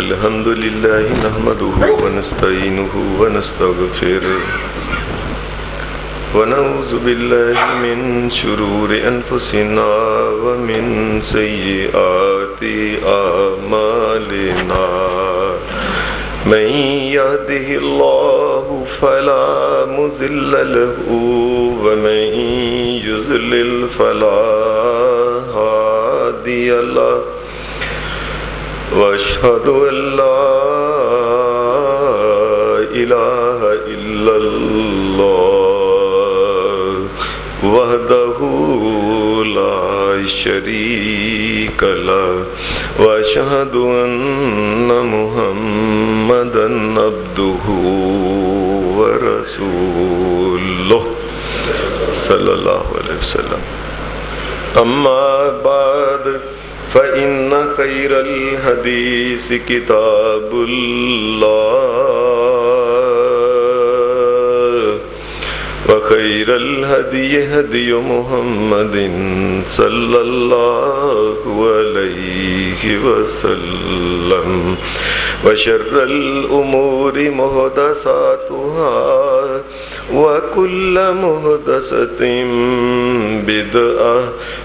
الحمد لله نحمده ونستعينه ونستغفره ونعوذ بالله من شرور أنفسنا ومن سيئات أعمالنا من يهده الله فلا مضل له ومن يضلل فلا هادي له وأشهد أن لا إله إلا الله وحده لا شريك له وأشهد أن محمدا عبده ورسوله صلى الله عليه وسلم أما بعد فإن خير الحديث كتاب الله وخير الهدي هدي محمد صلى الله عليه وسلم وشر الأمور محدثاتها وكل محدثة بدعة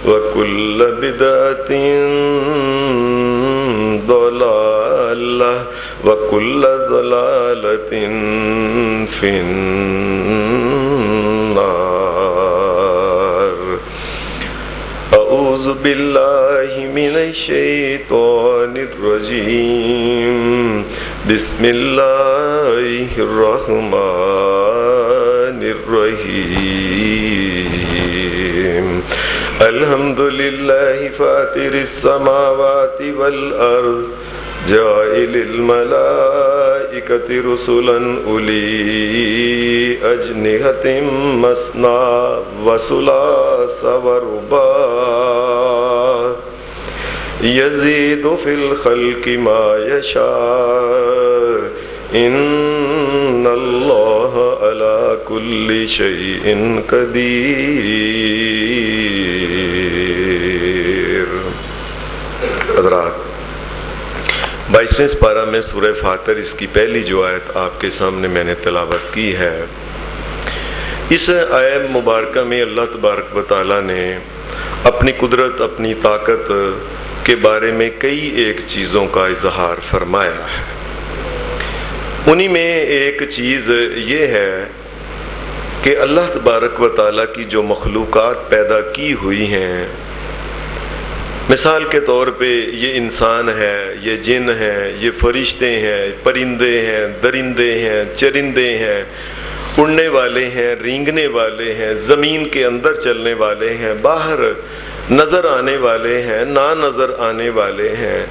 وكل بدعة ضلالة وكل ضلالة في النار. أعوذ بالله من الشيطان الرجيم. بسم الله الرحمن الرحيم. الحمد لله فاطر السماوات والأرض جاعل الملائكة رسلا أولي أجنحة مثنى وثلاث ورباع يزيد في الخلق ما يشاء إن الله على كل شيء قدير. حضرات، 22ویں سپارہ میں سورہ فاطر، اس کی پہلی جو آیت آپ کے سامنے میں نے تلاوت کی ہے، اس آیت مبارکہ میں اللہ تبارک و تعالیٰ نے اپنی قدرت، اپنی طاقت کے بارے میں کئی ایک چیزوں کا اظہار فرمایا ہے. انہی میں ایک چیز یہ ہے کہ اللہ تبارک و تعالیٰ کی جو مخلوقات پیدا کی ہوئی ہیں، مثال کے طور پہ یہ انسان ہے، یہ جن ہیں، یہ فرشتے ہیں، پرندے ہیں، درندے ہیں، چرندے ہیں، اڑنے والے ہیں، رینگنے والے ہیں، زمین کے اندر چلنے والے ہیں، باہر نظر آنے والے ہیں، نہ نظر آنے والے ہیں.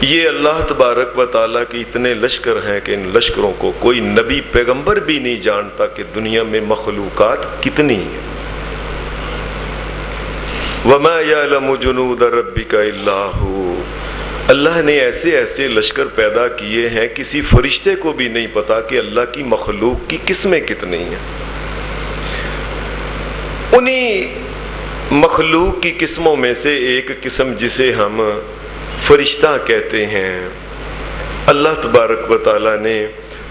یہ اللہ تبارک و تعالیٰ کے اتنے لشکر ہیں کہ ان لشکروں کو کوئی نبی پیغمبر بھی نہیں جانتا کہ دنیا میں مخلوقات کتنی ہیں. وَمَا يَعْلَمُ جُنُودَ رَبِّكَ إِلَّا هُوَ. اللہ نے ایسے ایسے لشکر پیدا کیے ہیں، کسی فرشتے کو بھی نہیں پتا کہ اللہ کی مخلوق کی قسمیں کتنی ہیں. انہی مخلوق کی قسموں میں سے ایک قسم جسے ہم فرشتہ کہتے ہیں، اللہ تبارک و تعالیٰ نے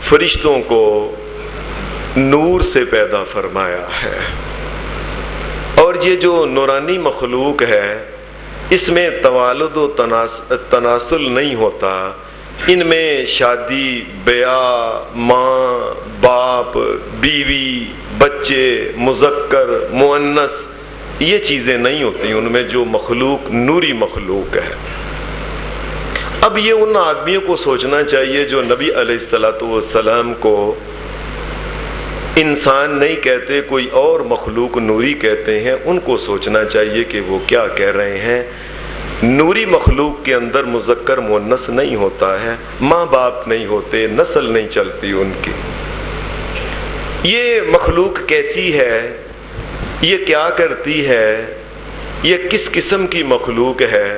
فرشتوں کو نور سے پیدا فرمایا ہے. اور یہ جو نورانی مخلوق ہے، اس میں توالد و تناسل نہیں ہوتا. ان میں شادی، بیاہ، ماں، باپ، بیوی، بچے، مذکر، مؤنث، یہ چیزیں نہیں ہوتی ان میں. جو مخلوق نوری مخلوق ہے. اب یہ ان آدمیوں کو سوچنا چاہیے جو نبی علیہ السلام کو انسان نہیں کہتے، کوئی اور مخلوق نوری کہتے ہیں. ان کو سوچنا چاہیے کہ وہ کیا کہہ رہے ہیں. نوری مخلوق کے اندر مذکر مؤنث نہیں ہوتا ہے، ماں باپ نہیں ہوتے، نسل نہیں چلتی ان کی. یہ مخلوق کیسی ہے؟ یہ کیا کرتی ہے؟ یہ کس قسم کی مخلوق ہے؟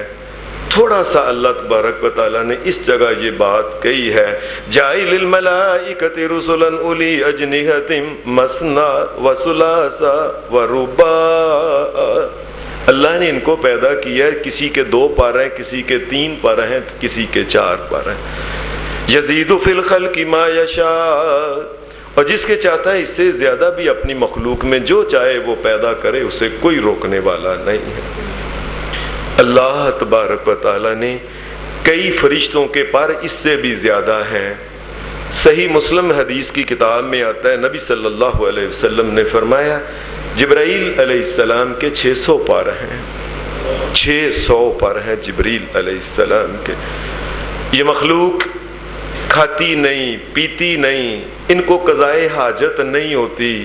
تھوڑا سا اللہ تبارک و تعالیٰ نے اس جگہ یہ بات کہی ہے، جاعل الملائکۃ رسلا اولی اجنحۃ مثنی و ثلاث و رباع. اللہ نے ان کو پیدا کیا ہے، کسی کے 2 پر ہیں، کسی کے 3 پر ہیں، کسی کے 4 پر ہیں۔ یزید فی الخلق ما یشاء، اور جس کے چاہتا ہے اس سے زیادہ بھی اپنی مخلوق میں جو چاہے وہ پیدا کرے، اسے کوئی روکنے والا نہیں ہے۔ اللہ تبارک و تعالیٰ نے کئی فرشتوں کے پر اس سے بھی زیادہ ہیں۔ صحیح مسلم حدیث کی کتاب میں آتا ہے، نبی صلی اللہ علیہ وسلم نے فرمایا جبرائیل علیہ السلام کے 600 پر ہیں، 600 پر ہیں جبریل علیہ السلام کے۔ یہ مخلوق کھاتی نہیں، پیتی نہیں، ان کو قضائے حاجت نہیں ہوتی،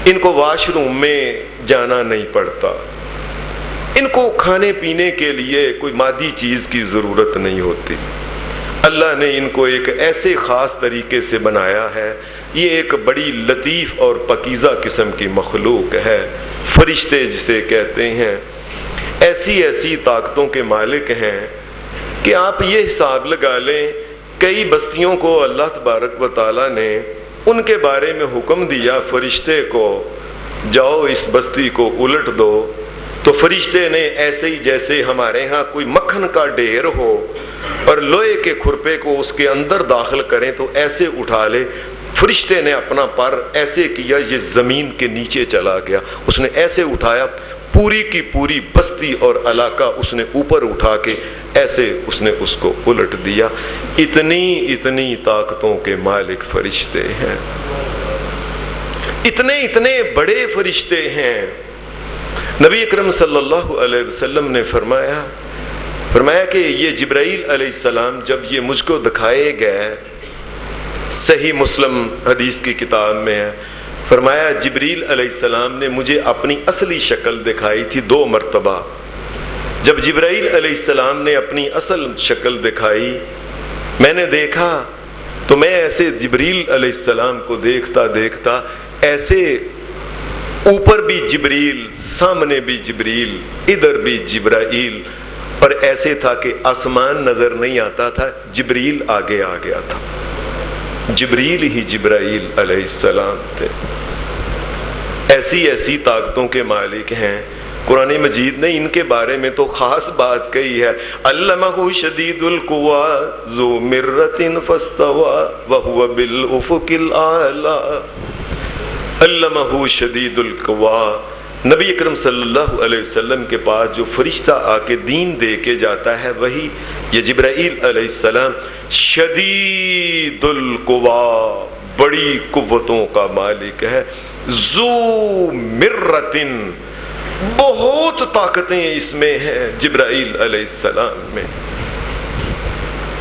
ان کو واش روم میں جانا نہیں پڑتا، ان کو کھانے پینے کے لیے کوئی مادی چیز کی ضرورت نہیں ہوتی۔ اللہ نے ان کو ایک ایسے خاص طریقے سے بنایا ہے، یہ ایک بڑی لطیف اور پاکیزہ قسم کی مخلوق ہے، فرشتے جسے کہتے ہیں۔ ایسی ایسی طاقتوں کے مالک ہیں کہ آپ یہ حساب لگا لیں، کئی بستیوں کو اللہ تبارک و تعالیٰ نے ان کے بارے میں حکم دیا فرشتے کو، جاؤ اس بستی کو الٹ دو، تو فرشتے نے ایسے ہی جیسے ہمارے ہاں کوئی مکھن کا ڈھیر ہو اور لوہے کے کھرپے کو اس کے اندر داخل کریں تو ایسے اٹھا لے، فرشتے نے اپنا پر ایسے کیا، یہ زمین کے نیچے چلا گیا، اس نے ایسے اٹھایا، پوری کی پوری بستی اور علاقہ اس نے اوپر اٹھا کے ایسے اس نے اس کو الٹ دیا۔ اتنی طاقتوں کے مالک فرشتے ہیں، اتنے بڑے فرشتے ہیں۔ نبی اکرم صلی اللہ علیہ وسلم نے فرمایا کہ یہ جبرائیل علیہ السلام جب یہ مجھ کو دکھائے گئے، صحیح مسلم حدیث کی کتاب میں ہے، فرمایا جبریل علیہ السلام نے مجھے اپنی اصلی شکل دکھائی تھی 2 مرتبہ۔ جب جبرائیل علیہ السلام نے اپنی اصل شکل دکھائی، میں نے دیکھا تو میں ایسے جبریل علیہ السلام کو دیکھتا ایسے اوپر بھی جبریل، سامنے بھی جبریل، ادھر بھی جبرائیل، اور ایسے تھا کہ آسمان نظر نہیں آتا تھا، جبریل آگے آ گیا تھا، جبریل ہی جبرائیل علیہ السلام تھے۔ ایسی طاقتوں کے مالک ہیں۔ قرآن مجید نے ان کے بارے میں تو خاص بات کہی ہے، علمہ شدید القوی ذو مرۃ فاستوی وہو بالافق الاعلی۔ علمہ شدید القوی، نبی اکرم صلی اللہ علیہ وسلم کے پاس جو فرشتہ آ کے دین دے کے جاتا ہے وہی یہ جبرائیل علیہ السلام، شدید القوی، بڑی قوتوں کا مالک ہے، ذو مرۃ، بہت طاقتیں اس میں ہیں جبرائیل علیہ السلام میں۔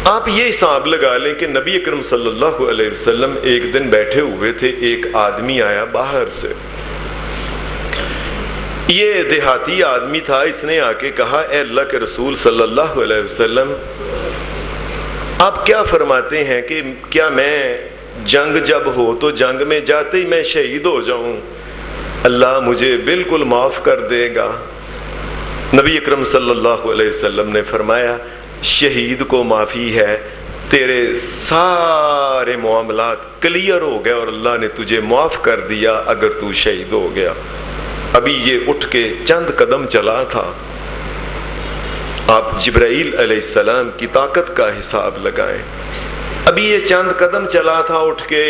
آپ یہ حساب لگا لیں کہ نبی اکرم صلی اللہ علیہ وسلم ایک دن بیٹھے ہوئے تھے، ایک آدمی آیا باہر سے، یہ دیہاتی آدمی تھا، اس نے آ کے کہا اے اللہ کے رسول صلی اللہ علیہ وسلم، آپ کیا فرماتے ہیں کہ کیا میں جنگ جب ہو تو جنگ میں جاتے ہی میں شہید ہو جاؤں، اللہ مجھے بالکل معاف کر دے گا؟ نبی اکرم صلی اللہ علیہ وسلم نے فرمایا شہید کو معافی ہے، تیرے سارے معاملات کلیئر ہو گئے اور اللہ نے تجھے معاف کر دیا اگر تو شہید ہو گیا۔ ابھی یہ اٹھ کے چند قدم چلا تھا، آپ جبرائیل علیہ السلام کی طاقت کا حساب لگائیں، ابھی یہ چند قدم چلا تھا اٹھ کے،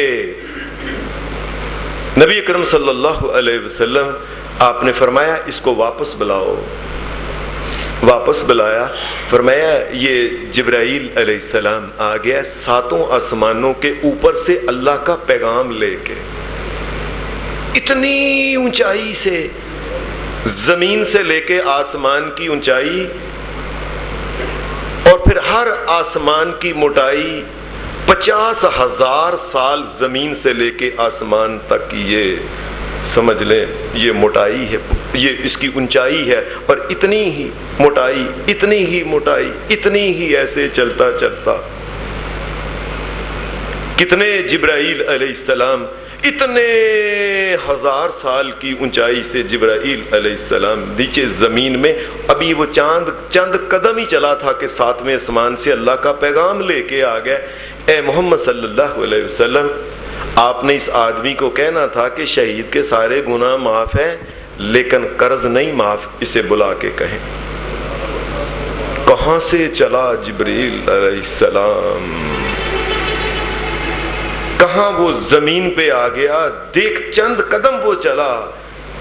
نبی اکرم صلی اللہ علیہ وسلم آپ نے فرمایا اس کو واپس بلاؤ، واپس بلایا، فرمایا یہ جبرائیل علیہ السلام آ گیا 7 آسمانوں کے اوپر سے اللہ کا پیغام لے کے، اتنی اونچائی سے، زمین سے لے کے آسمان کی اونچائی، اور پھر ہر آسمان کی موٹائی 50,000 سال زمین سے لے کے آسمان تک، یہ سمجھ لیں یہ موٹائی ہے، یہ اس کی اونچائی ہے، اور اتنی ہی موٹائی، اتنی ہی موٹائی، اتنی ہی ایسے چلتا چلتا، کتنے جبرائیل علیہ السلام، اتنے 1000 سال کی اونچائی سے جبرائیل علیہ السلام نیچے زمین میں، ابھی وہ چند قدم ہی چلا تھا کہ 7ویں آسمان سے اللہ کا پیغام لے کے آ گئے، اے محمد صلی اللہ علیہ وسلم آپ نے اس آدمی کو کہنا تھا کہ شہید کے سارے گناہ معاف ہیں، لیکن قرض نہیں معاف، اسے بلا کے کہیں۔ کہاں سے چلا جبریل علیہ السلام، کہاں وہ زمین پہ آ گیا، دیکھ چند قدم وہ چلا،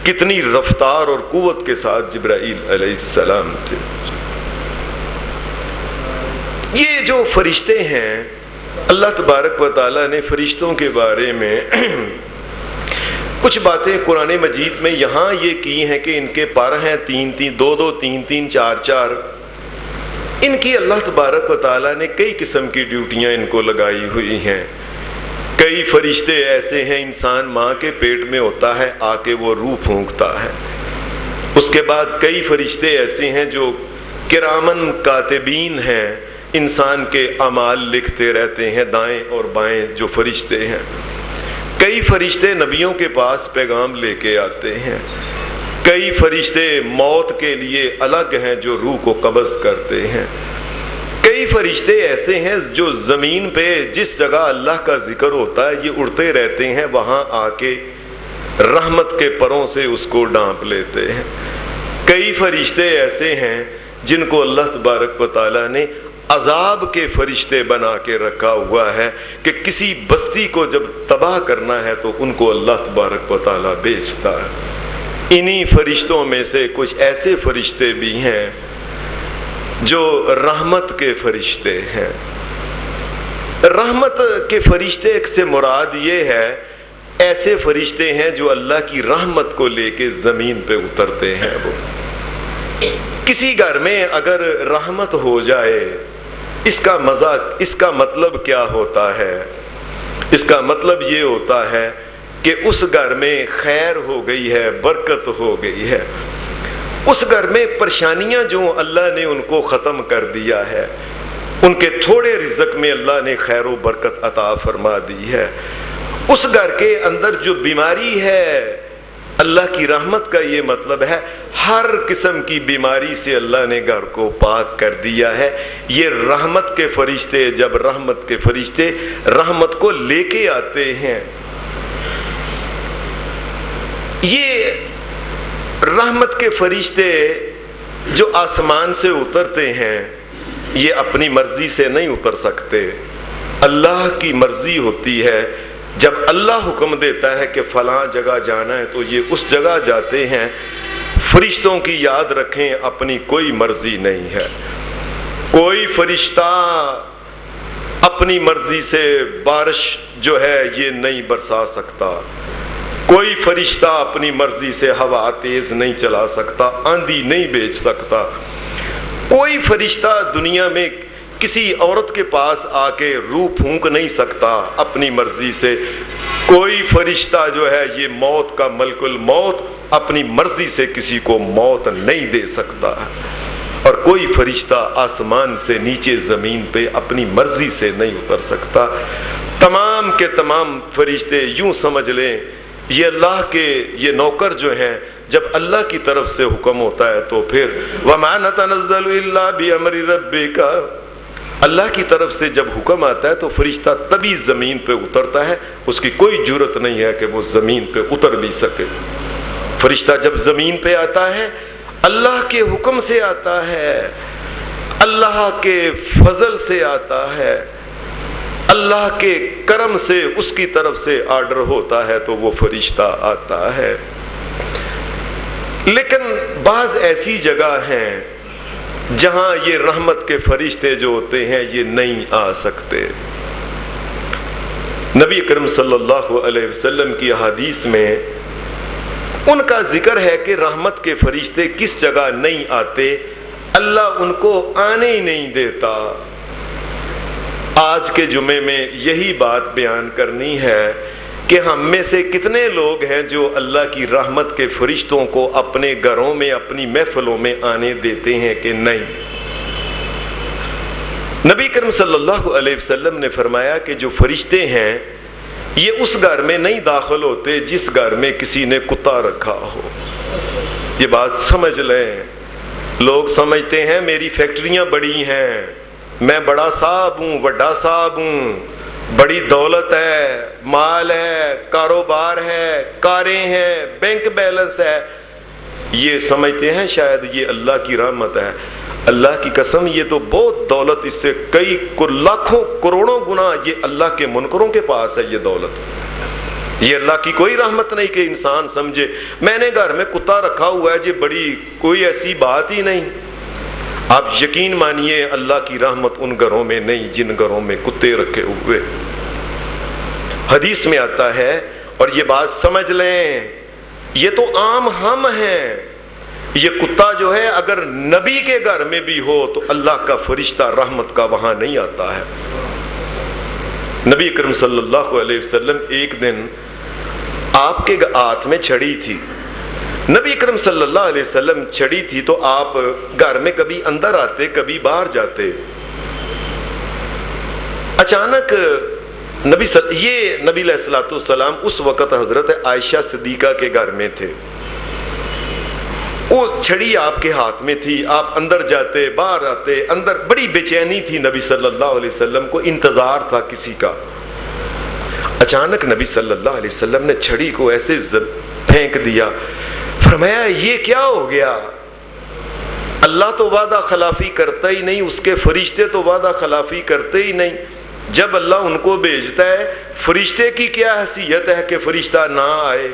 کتنی رفتار اور قوت کے ساتھ جبرائیل علیہ السلام تھے۔ یہ جو فرشتے ہیں، اللہ تبارک و تعالیٰ نے فرشتوں کے بارے میں کچھ باتیں قرآن مجید میں یہاں یہ کی ہیں کہ ان کے پر ہیں 2 3 4 4۔ ان کی اللہ تبارک و تعالیٰ نے کئی قسم کی ڈیوٹیاں ان کو لگائی ہوئی ہیں۔ کئی فرشتے ایسے ہیں، انسان ماں کے پیٹ میں ہوتا ہے، آ کے وہ روح پھونکتا ہے۔ اس کے بعد کئی فرشتے ایسے ہیں جو کرامن کاتبین ہیں، انسان کے اعمال لکھتے رہتے ہیں، دائیں اور بائیں جو فرشتے ہیں۔ کئی فرشتے نبیوں کے پاس پیغام لے کے آتے ہیں۔ کئی فرشتے موت کے لیے الگ ہیں جو روح کو قبض کرتے ہیں۔ کئی فرشتے ایسے ہیں جو زمین پہ جس جگہ اللہ کا ذکر ہوتا ہے یہ اڑتے رہتے ہیں، وہاں آ کے رحمت کے پروں سے اس کو ڈانپ لیتے ہیں۔ کئی فرشتے ایسے ہیں جن کو اللہ تبارک و تعالیٰ نے عذاب کے فرشتے بنا کے رکھا ہوا ہے کہ کسی بستی کو جب تباہ کرنا ہے تو ان کو اللہ تبارک و تعالیٰ بھیجتا ہے۔ انہی فرشتوں میں سے کچھ ایسے فرشتے بھی ہیں جو رحمت کے فرشتے ہیں۔ رحمت کے فرشتے سے مراد یہ ہے ایسے فرشتے ہیں جو اللہ کی رحمت کو لے کے زمین پہ اترتے ہیں۔ وہ کسی گھر میں اگر رحمت ہو جائے، اس کا مطلب کیا ہوتا ہے؟ اس کا مطلب یہ ہوتا ہے کہ اس گھر میں خیر ہو گئی ہے، برکت ہو گئی ہے۔ اس گھر میں پریشانیاں جو اللہ نے ان کو ختم کر دیا ہے، ان کے تھوڑے رزق میں اللہ نے خیر و برکت عطا فرما دی ہے۔ اس گھر کے اندر جو بیماری ہے، اللہ کی رحمت کا یہ مطلب ہے ہر قسم کی بیماری سے اللہ نے گھر کو پاک کر دیا ہے۔ یہ رحمت کے فرشتے، جب رحمت کے فرشتے رحمت کو لے کے آتے ہیں، یہ رحمت کے فرشتے جو آسمان سے اترتے ہیں یہ اپنی مرضی سے نہیں اتر سکتے، اللہ کی مرضی ہوتی ہے۔ جب اللہ حکم دیتا ہے کہ فلاں جگہ جانا ہے تو یہ اس جگہ جاتے ہیں۔ فرشتوں کی یاد رکھیں اپنی کوئی مرضی نہیں ہے۔ کوئی فرشتہ اپنی مرضی سے بارش جو ہے یہ نہیں برسا سکتا، کوئی فرشتہ اپنی مرضی سے ہوا تیز نہیں چلا سکتا، آندھی نہیں بھیج سکتا، کوئی فرشتہ دنیا میں کسی عورت کے پاس آ کے روح پھونک نہیں سکتا اپنی مرضی سے، کوئی فرشتہ جو ہے یہ موت کا ملک الموت اپنی مرضی سے کسی کو موت نہیں دے سکتا، اور کوئی فرشتہ آسمان سے نیچے زمین پہ اپنی مرضی سے نہیں اتر سکتا۔ تمام کے تمام فرشتے یوں سمجھ لیں یہ اللہ کے یہ نوکر جو ہیں، جب اللہ کی طرف سے حکم ہوتا ہے تو پھر وَمَا نَتَنَزَّلُ إِلَّا بِأَمْرِ رَبِّكَ، اللہ کی طرف سے جب حکم آتا ہے تو فرشتہ تبھی زمین پہ اترتا ہے، اس کی کوئی جرت نہیں ہے کہ وہ زمین پہ اتر بھی سکے۔ فرشتہ جب زمین پہ آتا ہے اللہ کے حکم سے آتا ہے، اللہ کے فضل سے آتا ہے، اللہ کے کرم سے اس کی طرف سے آرڈر ہوتا ہے تو وہ فرشتہ آتا ہے۔ لیکن بعض ایسی جگہ ہیں جہاں یہ رحمت کے فرشتے جو ہوتے ہیں یہ نہیں آ سکتے۔ نبی کریم صلی اللہ علیہ وسلم کی احادیث میں ان کا ذکر ہے کہ رحمت کے فرشتے کس جگہ نہیں آتے، اللہ ان کو آنے ہی نہیں دیتا۔ آج کے جمعے میں یہی بات بیان کرنی ہے کہ ہم میں سے کتنے لوگ ہیں جو اللہ کی رحمت کے فرشتوں کو اپنے گھروں میں اپنی محفلوں میں آنے دیتے ہیں کہ نہیں۔ نبی کریم صلی اللہ علیہ وسلم نے فرمایا کہ جو فرشتے ہیں یہ اس گھر میں نہیں داخل ہوتے جس گھر میں کسی نے کتا رکھا ہو۔ یہ بات سمجھ لیں، لوگ سمجھتے ہیں میری فیکٹریاں بڑی ہیں، میں بڑا صاحب ہوں، بڑا صاحب ہوں، بڑی دولت ہے، مال ہے، کاروبار ہے، کاریں ہیں، بینک بیلنس ہے، یہ سمجھتے ہیں شاید یہ اللہ کی رحمت ہے. اللہ کی قسم یہ تو بہت دولت، اس سے کئی لاکھوں کروڑوں گنا یہ اللہ کے منکروں کے پاس ہے. یہ دولت، یہ اللہ کی کوئی رحمت نہیں کہ انسان سمجھے میں نے گھر میں کتا رکھا ہوا ہے جی بڑی کوئی ایسی بات ہی نہیں. آپ یقین مانیے اللہ کی رحمت ان گھروں میں نہیں جن گھروں میں کتے رکھے ہوئے. حدیث میں آتا ہے، اور یہ بات سمجھ لیں، یہ تو عام ہم ہیں. یہ کتا جو ہے اگر نبی کے گھر میں بھی ہو تو اللہ کا فرشتہ رحمت کا وہاں نہیں آتا ہے. نبی اکرم صلی اللہ علیہ وسلم ایک دن آپ کے ہاتھ میں چھڑی تھی. نبی اکرم صلی اللہ علیہ وسلم چھڑی تھی تو آپ گھر میں کبھی اندر آتے کبھی باہر جاتے. اچانک یہ نبی علیہ الصلوۃ والسلام اس وقت حضرت عائشہ صدیقہ کے گھر میں تھے. وہ چھڑی آپ کے ہاتھ میں تھی، آپ اندر جاتے باہر آتے. اندر بڑی بے چینی تھی نبی صلی اللہ علیہ وسلم کو، انتظار تھا کسی کا. اچانک نبی صلی اللہ علیہ وسلم نے چھڑی کو ایسے پھینک دیا. فرمایا یہ کیا ہو گیا؟ اللہ تو وعدہ خلافی کرتا ہی نہیں، اس کے فرشتے تو وعدہ خلافی کرتے ہی نہیں. جب اللہ ان کو بھیجتا ہے، فرشتے کی کیا حیثیت ہے کہ فرشتہ نہ آئے؟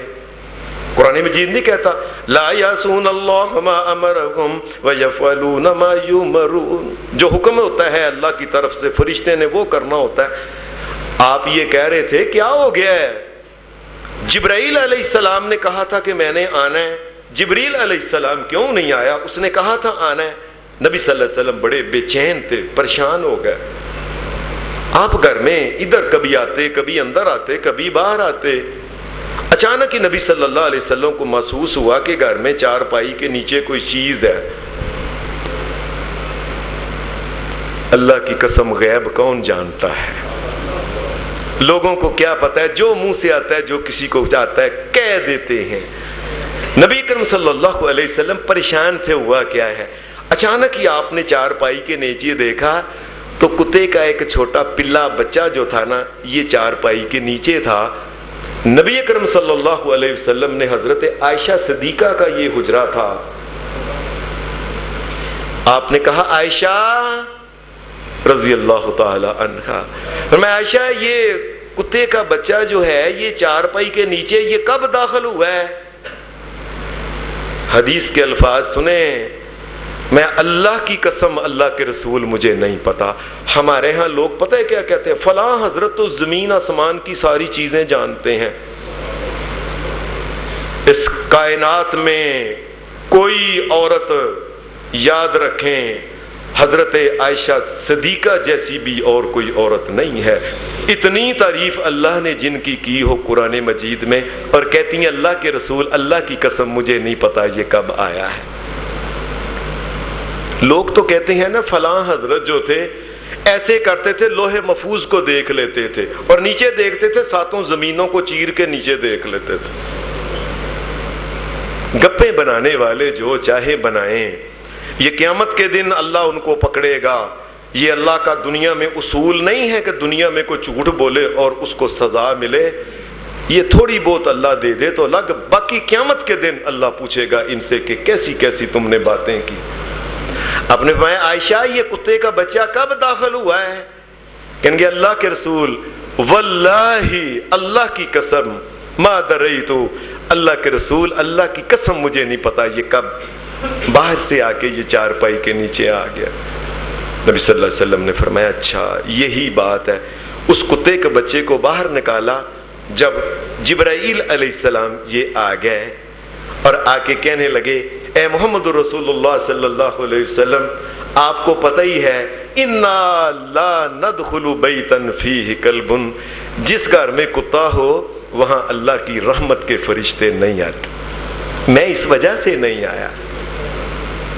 قرآن مجید نہیں کہتا لا یعصون اللہ ما امرہم ویفعلون ما یؤمرون؟ جو حکم ہوتا ہے اللہ کی طرف سے فرشتے نے وہ کرنا ہوتا ہے. آپ یہ کہہ رہے تھے کیا ہو گیا ہے؟ جبرائیل علیہ السلام نے کہا تھا کہ میں نے آنا ہے. جبریل علیہ السلام کیوں نہیں آیا؟ اس نے کہا تھا آنا ہے. نبی صلی اللہ علیہ وسلم بڑے بے چین تھے، پریشان ہو گئے. آپ گھر میں ادھر کبھی آتے کبھی اندر آتے کبھی باہر آتے. اچانک ہی نبی صلی اللہ علیہ وسلم کو محسوس ہوا کہ گھر میں چارپائی کے نیچے کوئی چیز ہے. اللہ کی قسم غیب کون جانتا ہے؟ لوگوں کو کیا پتا ہے؟ جو منہ سے آتا ہے جو کسی کو چاہتا ہے کہہ دیتے ہیں. نبی کرم صلی اللہ علیہ وسلم پریشان تھے، ہوا کیا ہے؟ اچانک ہی آپ نے چارپائی کے نیچے دیکھا تو کتے کا ایک چھوٹا پلا بچہ جو تھا نا یہ چارپائی کے نیچے تھا. نبی اکرم صلی اللہ علیہ وسلم نے حضرت عائشہ صدیقہ کا یہ حجرہ تھا. آپ نے کہا عائشہ رضی اللہ تعالی عنہا، میں عائشہ یہ کتے کا بچہ جو ہے یہ چارپائی کے نیچے یہ کب داخل ہوا ہے؟ حدیث کے الفاظ سنیں، میں اللہ کی قسم اللہ کے رسول مجھے نہیں پتا. ہمارے ہاں لوگ پتہ ہے کیا کہتے ہیں؟ فلاں حضرت تو زمین آسمان کی ساری چیزیں جانتے ہیں. اس کائنات میں کوئی عورت، یاد رکھیں حضرت عائشہ صدیقہ جیسی بھی اور کوئی عورت نہیں ہے. اتنی تعریف اللہ نے جن کی ہو قرآن مجید میں، اور کہتی ہیں اللہ کے رسول اللہ کی قسم مجھے نہیں پتا یہ کب آیا ہے. لوگ تو کہتے ہیں نا فلاں حضرت جو تھے ایسے کرتے تھے، لوہے محفوظ کو دیکھ لیتے تھے اور نیچے دیکھتے تھے، ساتوں زمینوں کو چیر کے نیچے دیکھ لیتے تھے. گپیں بنانے والے جو چاہے بنائیں، یہ قیامت کے دن اللہ ان کو پکڑے گا. یہ اللہ کا دنیا میں اصول نہیں ہے کہ دنیا میں کوئی جھوٹ بولے اور اس کو سزا ملے. یہ تھوڑی بہت اللہ دے دے تو الگ، باقی قیامت کے دن اللہ پوچھے گا ان سے کہ کیسی کیسی تم نے باتیں کی. آپ نے فرمایا عائشہ یہ کتے کا بچہ کب داخل ہوا ہے؟ کہیں گے اللہ کے رسول واللہ اللہ کی قسم ما دریتو، اللہ کے رسول اللہ کی قسم مجھے نہیں پتا یہ کب باہر سے آ کے یہ چارپائی کے نیچے آ گیا. نبی صلی اللہ علیہ وسلم نے فرمایا اچھا یہی بات ہے. اس کتے کے بچے کو باہر نکالا. جب جبرائیل علیہ السلام یہ آ گئے اور آ کے کہنے لگے اے محمد رسول اللہ صلی اللہ علیہ وسلم، آپ کو پتہ ہی ہے انا لا ندخل بیتا فیہ کلب، جس گھر میں کتا ہو وہاں اللہ کی رحمت کے فرشتے نہیں آتے. میں اس وجہ سے نہیں آیا.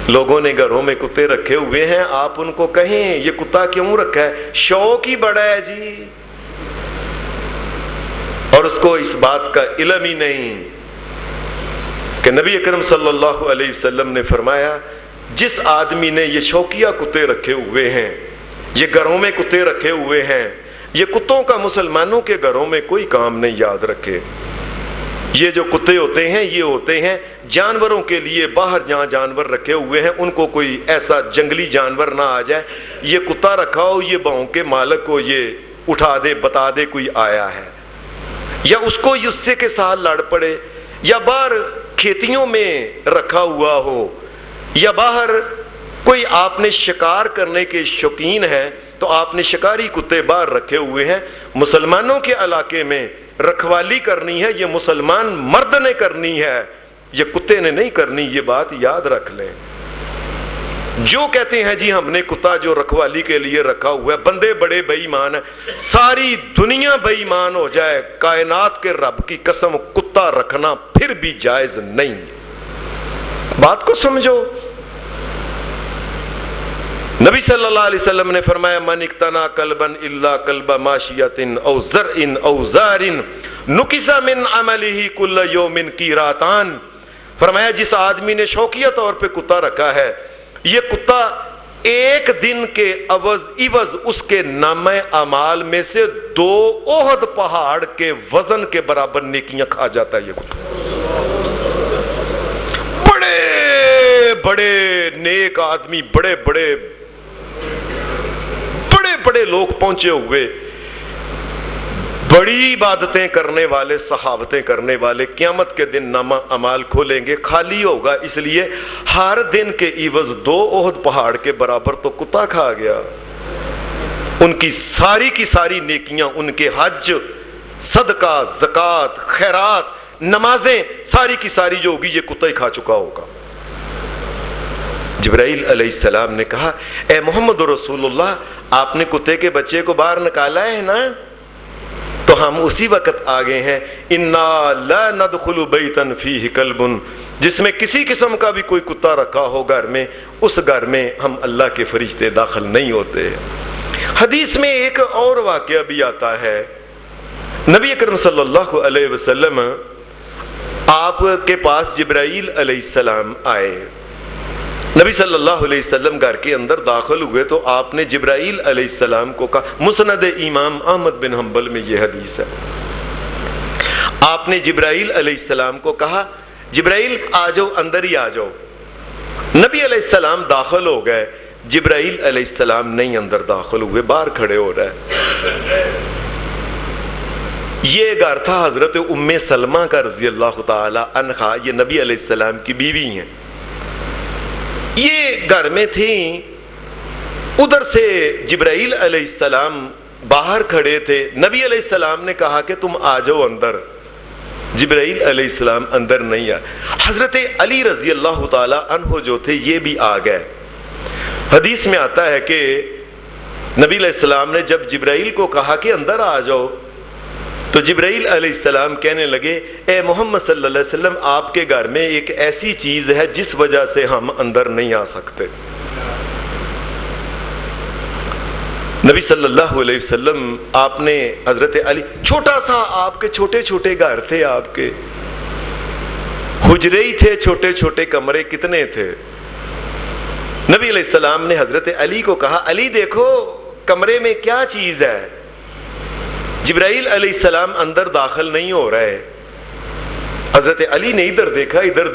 لوگوں نے گھروں میں کتے رکھے ہوئے ہیں، آپ ان کو کہیں یہ کتا کیوں رکھا ہے؟ شوق ہی بڑا ہے جی، اور اس کو اس بات کا علم ہی نہیں کہ نبی اکرم صلی اللہ علیہ وسلم نے فرمایا جس آدمی نے یہ شوقیہ کتے رکھے ہوئے ہیں، یہ گھروں میں کتے رکھے ہوئے ہیں، یہ کتوں کا مسلمانوں کے گھروں میں کوئی کام نہیں یاد رکھے. یہ جو کتے ہوتے ہیں یہ ہوتے ہیں جانوروں کے لیے، باہر جہاں جانور رکھے ہوئے ہیں ان کو کوئی ایسا جنگلی جانور نہ آ جائے، یہ کتا رکھا ہو، یہ بھونکے مالک کو یہ اٹھا دے، بتا دے کوئی آیا ہے، یا اس کو غصے کے ساتھ لڑ پڑے، یا باہر کھیتیوں میں رکھا ہوا ہو، یا باہر کوئی آپ نے شکار کرنے کے شوقین ہے تو آپ نے شکاری کتے باہر رکھے ہوئے ہیں، مسلمانوں کے علاقے میں رکھوالی کرنی ہے، یہ مسلمان مرد نے کرنی ہے، یہ کتے نے نہیں کرنی، یہ بات یاد رکھ لیں۔ جو کہتے ہیں جی ہم نے کتا جو رکھوالی کے لیے رکھا ہوا ہے، بندے بڑے بے ایمان ہیں، ساری دنیا بے ایمان ہو جائے، کائنات کے رب کی قسم کتا رکھنا پھر بھی جائز نہیں۔ بات کو سمجھو۔ نبی صلی اللہ علیہ وسلم نے فرمایا من اقتنا کلبا الا کلب ماشیۃ او زرع او زار نقص من عمله کل یوم قیراتان، فرمایا جس آدمی نے شوقیہ طور پہ کتا رکھا ہے، یہ کتا ایک دن کے عوض اس کے نامہ اعمال میں سے 2 احد پہاڑ کے وزن کے برابر نیکیاں کھا جاتا ہے۔ یہ کتا بڑے بڑے نیک آدمی، بڑے بڑے لوگ پہنچے ہوئے، بڑی عبادتیں کرنے والے، صحابتیں کرنے والے، قیامت کے دن نامہ اعمال کھولیں گے، خالی ہوگا، اس لیے ہر دن کے عوض 2 احد پہاڑ کے برابر تو کتا کھا گیا۔ ان کی ساری نیکیاں، ان کے حج، صدقہ، زکوٰۃ، خیرات، نمازیں، ساری کی ساری جو ہوگی یہ کتا ہی کھا چکا ہوگا۔ جبرائیل علیہ السلام نے کہا اے محمد رسول اللہ، آپ نے کتے کے بچے کو باہر نکالا ہے نا؟ تو ہم اسی وقت آگے ہیں، انا لا ندخل بیتا فیہ کلب، جس میں کسی قسم کا بھی کوئی کتا رکھا ہو گھر میں، اس گھر میں ہم اللہ کے فرشتے داخل نہیں ہوتے۔ حدیث میں ایک اور واقعہ بھی آتا ہے، نبی اکرم صلی اللہ علیہ وسلم آپ کے پاس جبرائیل علیہ السلام آئے، نبی صلی اللہ علیہ وسلم گھر کے اندر داخل ہوئے تو آپ نے جبرائیل علیہ السلام کو کہا، مسند امام احمد بن حنبل میں یہ حدیث ہے، آپ نے جبرائیل علیہ السلام کو کہا جبرائیل آ جاؤ، اندر ہی آ جاؤ۔ نبی علیہ السلام داخل ہو گئے، جبرائیل علیہ السلام نہیں اندر داخل ہوئے، باہر کھڑے ہو رہے۔ یہ گھر تھا حضرت ام سلمہ کا رضی اللہ تعالی عنہا، یہ نبی علیہ السلام کی بیوی ہیں، یہ گھر میں تھیں، ادھر سے جبرائیل علیہ السلام باہر کھڑے تھے، نبی علیہ السلام نے کہا کہ تم آ جاؤ اندر، جبرائیل علیہ السلام اندر نہیں آئے، حضرت علی رضی اللہ تعالی عنہ جو تھے یہ بھی آ گئے۔ حدیث میں آتا ہے کہ نبی علیہ السلام نے جب جبرائیل کو کہا کہ اندر آ جاؤ تو جبرائیل علیہ السلام کہنے لگے اے محمد صلی اللہ علیہ وسلم، آپ کے گھر میں ایک ایسی چیز ہے جس وجہ سے ہم اندر نہیں آ سکتے۔ نبی صلی اللہ علیہ وسلم آپ نے حضرت علی، چھوٹا سا آپ کے چھوٹے گھر تھے، آپ کے حجرے ہی تھے، چھوٹے کمرے کتنے تھے، نبی علیہ السلام نے حضرت علی کو کہا علی دیکھو کمرے میں کیا چیز ہے، جبرائیل علیہ السلام اندر داخل نہیں ہو رہے، حضرت علی نے ادھر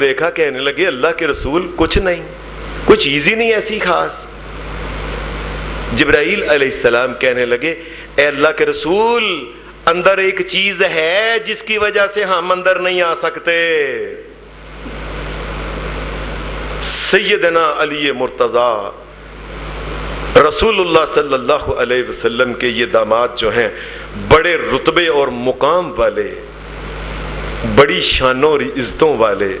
دیکھا، کہنے لگے اللہ کے رسول کچھ نہیں، کوئی چیز ہی نہیں ایسی خاص۔ جبرائیل علیہ السلام کہنے لگے اے اللہ کے رسول، اندر ایک چیز ہے جس کی وجہ سے ہم اندر نہیں آ سکتے۔ سیدنا علی مرتضیٰ رسول اللہ صلی اللہ علیہ وسلم کے یہ داماد جو ہیں، بڑے رتبے اور مقام والے، بڑی شانوں اور عزتوں والے،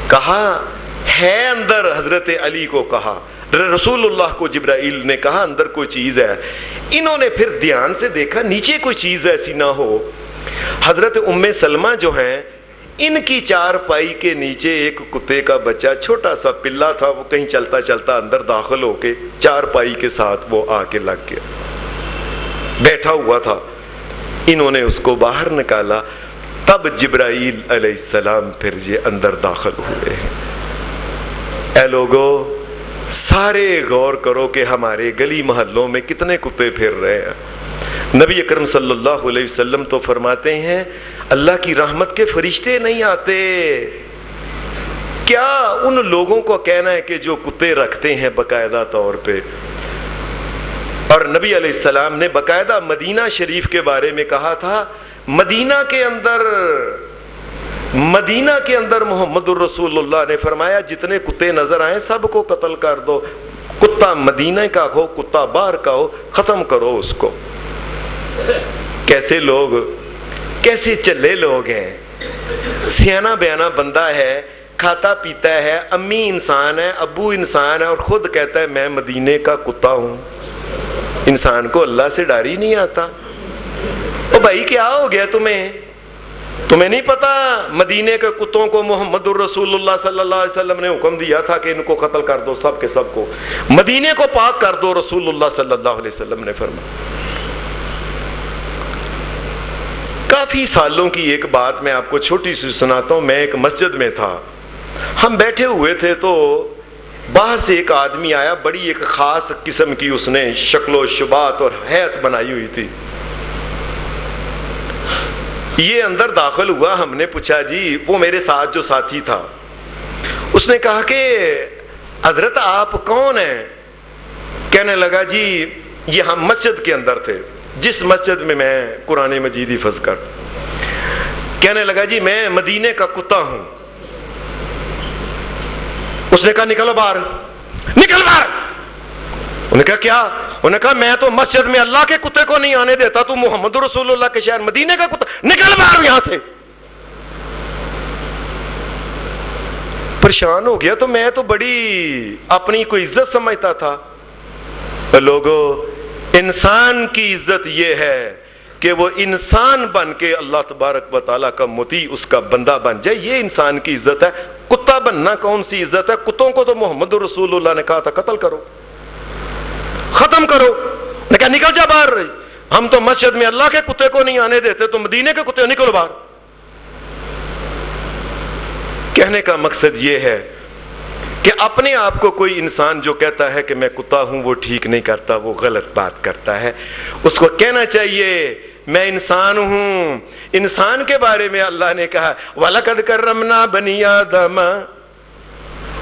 کہا ہے اندر، حضرت علی کو کہا، رسول اللہ کو جبرائیل نے کہا اندر کوئی چیز ہے، انہوں نے پھر دھیان سے دیکھا نیچے کوئی چیز ایسی نہ ہو۔ حضرت ام سلمہ جو ہیں، ان کی چارپائی کے نیچے ایک کتے کا بچہ چھوٹا سا پلا تھا، وہ کہیں چلتا چلتا اندر داخل ہو کے چارپائی کے ساتھ وہ آ کے لگ گیا، بیٹھا ہوا تھا، انہوں نے اس کو باہر نکالا، تب جبرائیل علیہ السلام پھر یہ اندر داخل ہوئے ہیں۔ اے لوگو سارے غور کرو کہ ہمارے گلی محلوں میں کتنے کتے پھر رہے ہیں، نبی اکرم صلی اللہ علیہ وسلم تو فرماتے ہیں اللہ کی رحمت کے فرشتے نہیں آتے. کیا ان لوگوں کو کہنا ہے کہ جو کتے رکھتے ہیں باقاعدہ طور پہ. اور نبی علیہ السلام نے باقاعدہ مدینہ شریف کے بارے میں کہا تھا، مدینہ کے اندر محمد الرسول اللہ نے فرمایا جتنے کتے نظر آئیں سب کو قتل کر دو. کتا مدینہ کا ہو، کتا باہر کا ہو، ختم کرو اس کو. کیسے لوگ، کیسے چلے لوگ ہیں. سیانا بیانا بندہ ہے، کھاتا پیتا ہے، امی انسان ہے، ابو انسان ہے، اور خود کہتا ہے میں مدینے کا کتا ہوں. انسان کو اللہ سے ڈر ہی نہیں آتا. او بھائی کیا ہو گیا تمہیں نہیں پتا مدینے کے کتوں کو محمد الرسول اللہ صلی اللہ علیہ وسلم نے حکم دیا تھا کہ ان کو قتل کر دو، سب کے سب کو، مدینے کو پاک کر دو. رسول اللہ صلی اللہ علیہ وسلم نے فرمایا. کافی سالوں کی ایک بات میں آپ کو چھوٹی سی سناتا ہوں. میں ایک مسجد میں تھا، ہم بیٹھے ہوئے تھے تو باہر سے ایک آدمی آیا. بڑی ایک خاص قسم کی اس نے شکل و شبات اور حیت بنائی ہوئی تھی. یہ اندر داخل ہوا. ہم نے پوچھا جی، وہ میرے ساتھ جو ساتھی تھا اس نے کہا کہ حضرت آپ کون ہیں؟ کہنے لگا جی یہ ہم مسجد کے اندر تھے، جس مسجد میں میں قرآن مجید حفظ کر. کہنے لگا جی میں مدینے کا کتا ہوں. اس نے کہا نکلو باہر، نکل باہر. انہوں نے کہا کیا؟ انہوں نے کہا میں تو مسجد میں اللہ کے کتے کو نہیں آنے دیتا، تو محمد رسول اللہ کے شہر مدینے کا کتا، نکل باہر یہاں سے. پریشان ہو گیا. تو میں تو بڑی اپنی کوئی عزت سمجھتا تھا. لوگوں، انسان کی عزت یہ ہے کہ وہ انسان بن کے اللہ تبارک و تعالیٰ کا مطیع، اس کا بندہ بن جائے. یہ انسان کی عزت ہے. کتا بننا کون سی عزت ہے؟ کتوں کو تو محمد رسول اللہ نے کہا تھا قتل کرو، ختم کرو. نے کہا نکل جا باہر. ہم تو مسجد میں اللہ کے کتے کو نہیں آنے دیتے، تو مدینے کے کتے نکلو باہر. کہنے کا مقصد یہ ہے کہ اپنے آپ کو کوئی انسان جو کہتا ہے کہ میں کتا ہوں وہ ٹھیک نہیں کرتا، وہ غلط بات کرتا ہے. اس کو کہنا چاہیے میں انسان ہوں. انسان کے بارے میں اللہ نے کہا وَلَقَدْ كَرَّمْنَا بَنِي آدَمَ،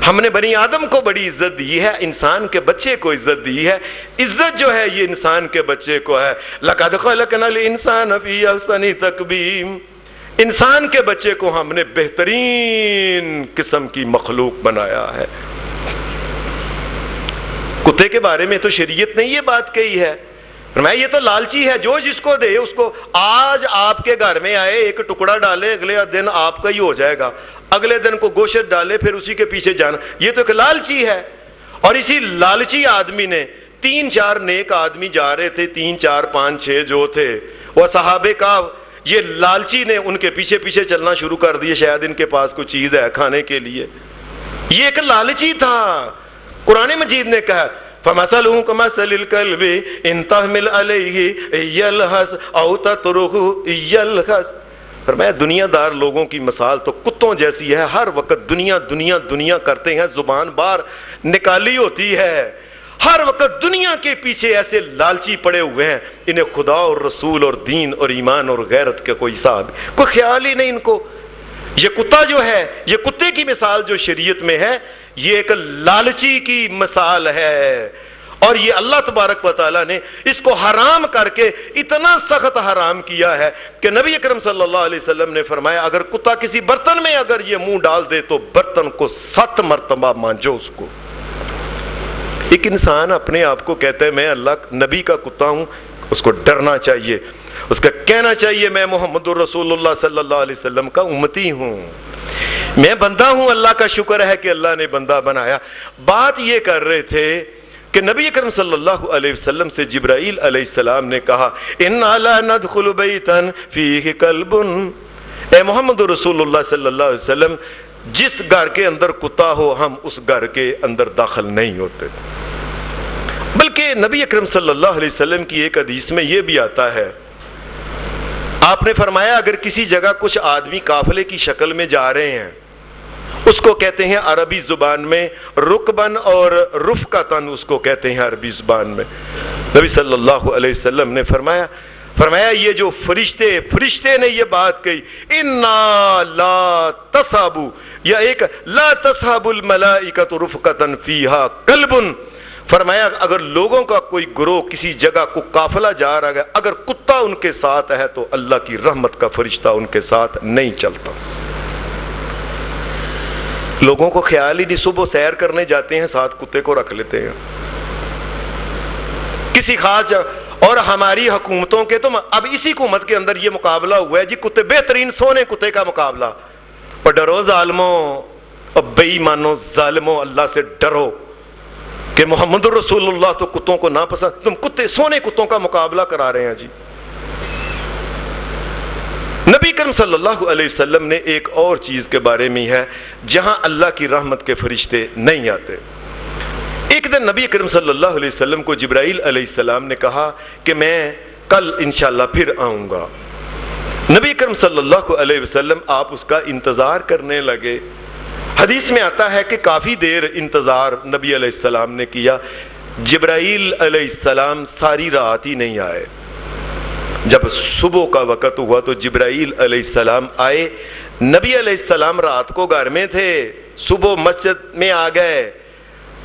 ہم نے بنی آدم کو بڑی عزت دی ہے، انسان کے بچے کو عزت دی ہے. عزت جو ہے یہ انسان کے بچے کو ہے. لَقَدْ خَلَقْنَا الْإِنسَانَ فِي أَحْسَنِ تَقْوِيمٍ، انسان کے بچے کو ہم نے بہترین قسم کی مخلوق بنایا ہے. کتے کے بارے میں تو شریعت نے یہ بات کہی ہے، فرمایا یہ تو لالچی ہے، جو جس کو دے اس کو. آج آپ کے گھر میں آئے ایک ٹکڑا ڈالے، اگلے دن آپ کا ہی ہو جائے گا، اگلے دن کو گوشت ڈالے پھر اسی کے پیچھے جانا. یہ تو ایک لالچی ہے. اور اسی لالچی آدمی نے 3-4 نیک آدمی جا رہے تھے، 3 4 5 6 جو تھے وہ صحابے کا، یہ لالچی نے ان کے پیچھے پیچھے چلنا شروع کر دیے، شاید ان کے پاس کوئی چیز ہے کھانے کے لیے. یہ ایک لالچی تھا. قرآن مجید نے کہا فَمَثَلُهُ كَمَثَلِ الْكَلْبِ إِن تَحْمِلْ عَلَيْهِ يَلْهَثْ أَوْ تَتْرُكْهُ يَلْهَثْ. فرمایا دنیا دار لوگوں کی مثال تو کتوں جیسی ہے. ہر وقت دنیا دنیا دنیا کرتے ہیں، زبان باہر نکالی ہوتی ہے، ہر وقت دنیا کے پیچھے ایسے لالچی پڑے ہوئے ہیں، انہیں خدا اور رسول اور دین اور ایمان اور غیرت کا کوئی حساب، کوئی خیال ہی نہیں ان کو. یہ کتا جو ہے، یہ کتے کی مثال جو شریعت میں ہے، یہ ایک لالچی کی مثال ہے. اور یہ اللہ تبارک و تعالیٰ نے اس کو حرام کر کے اتنا سخت حرام کیا ہے کہ نبی اکرم صلی اللہ علیہ وسلم نے فرمایا اگر کتا کسی برتن میں اگر یہ منہ ڈال دے تو برتن کو 7 مرتبہ مانجو اس کو. ایک انسان اپنے آپ کو کہتا ہے میں اللہ نبی کا کتا ہوں، اس کو ڈرنا چاہیے، اس کا کہنا چاہیے میں محمد الرسول اللہ صلی اللہ علیہ وسلم کا امتی ہوں، میں بندہ ہوں، اللہ کا شکر ہے کہ اللہ نے بندہ بنایا. بات یہ کر رہے تھے کہ نبی اکرم صلی اللہ علیہ وسلم سے جبرائیل علیہ السلام نے کہا اِنَّا لَا نَدْخُلُ بَيْتًا فِيهِ كَلْبٌ، اے محمد رسول اللہ صلی اللہ علیہ وسلم جس گھر کے اندر کتا ہو ہم اس گھر کے اندر داخل نہیں ہوتے. بلکہ نبی اکرم صلی اللہ علیہ وسلم کی ایک حدیث میں یہ بھی آتا ہے، آپ نے فرمایا اگر کسی جگہ کچھ آدمی قافلے کی شکل میں جا رہے ہیں، اس کو کہتے ہیں عربی زبان میں رکبن اور رفقتن، اس کو کہتے ہیں عربی زبان میں. نبی صلی اللہ علیہ وسلم نے فرمایا فرمایا یہ جو فرشتے نے یہ بات کہی، انا لا تصحبو، یا ایک لا تصحب الملائکۃ رفقۃ فیہا کلب، فرمایا اگر لوگوں کا کوئی گروہ کسی جگہ کو قافلہ جا رہا ہے، اگر کتا ان کے ساتھ ہے تو اللہ کی رحمت کا فرشتہ ان کے ساتھ نہیں چلتا۔ لوگوں کو خیال ہی نہیں، صبح سیر کرنے جاتے ہیں ساتھ کتے کو رکھ لیتے ہیں کسی خاص جگہ۔ اور ہماری حکومتوں کے تو اب اسی حکومت کے اندر یہ مقابلہ ہوا ہے جی، کتے بہترین سونے کتے کا مقابلہ، اور ڈرو ظالموں، اور بے ایمانوں ظالموں، اللہ سے ڈرو کہ محمد رسول اللہ تو کتوں کو ناپسند، تم کتے سونے کتوں کا مقابلہ کرا رہے ہیں جی۔ نبی کریم صلی اللہ علیہ وسلم نے ایک اور چیز کے بارے میں ہے جہاں اللہ کی رحمت کے فرشتے نہیں آتے۔ ایک دن نبی کریم صلی اللہ علیہ وسلم کو جبرائیل علیہ السلام نے کہا کہ میں کل انشاءاللہ پھر آؤں گا۔ نبی کریم صلی اللہ علیہ وسلم آپ اس کا انتظار کرنے لگے۔ حدیث میں آتا ہے کہ کافی دیر انتظار نبی علیہ السلام نے کیا، جبرائیل علیہ السلام ساری رات ہی نہیں آئے۔ جب صبح کا وقت ہوا تو جبرائیل علیہ السلام آئے۔ نبی علیہ السلام رات کو گھر میں تھے، صبح مسجد میں آ گئے۔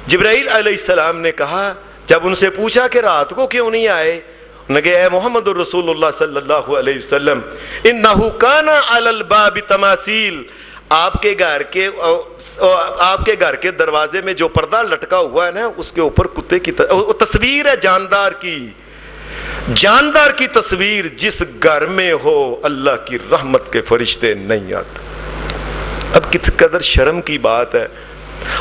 جبرائیل علیہ السلام نے کہا، جب ان سے پوچھا کہ رات کو کیوں نہیں آئے، انہوں نے کہا اے محمد رسول اللہ صلی اللہ علیہ وسلم انہ کان علی الباب تماثیل، آپ کے گھر کے دروازے میں جو پردہ لٹکا ہوا ہے نا، اس کے اوپر کتے کی تصویر ہے، جاندار کی تصویر۔ جس گھر میں ہو اللہ کی رحمت کے فرشتے نہیں آتے۔ اب کس قدر شرم کی بات ہے،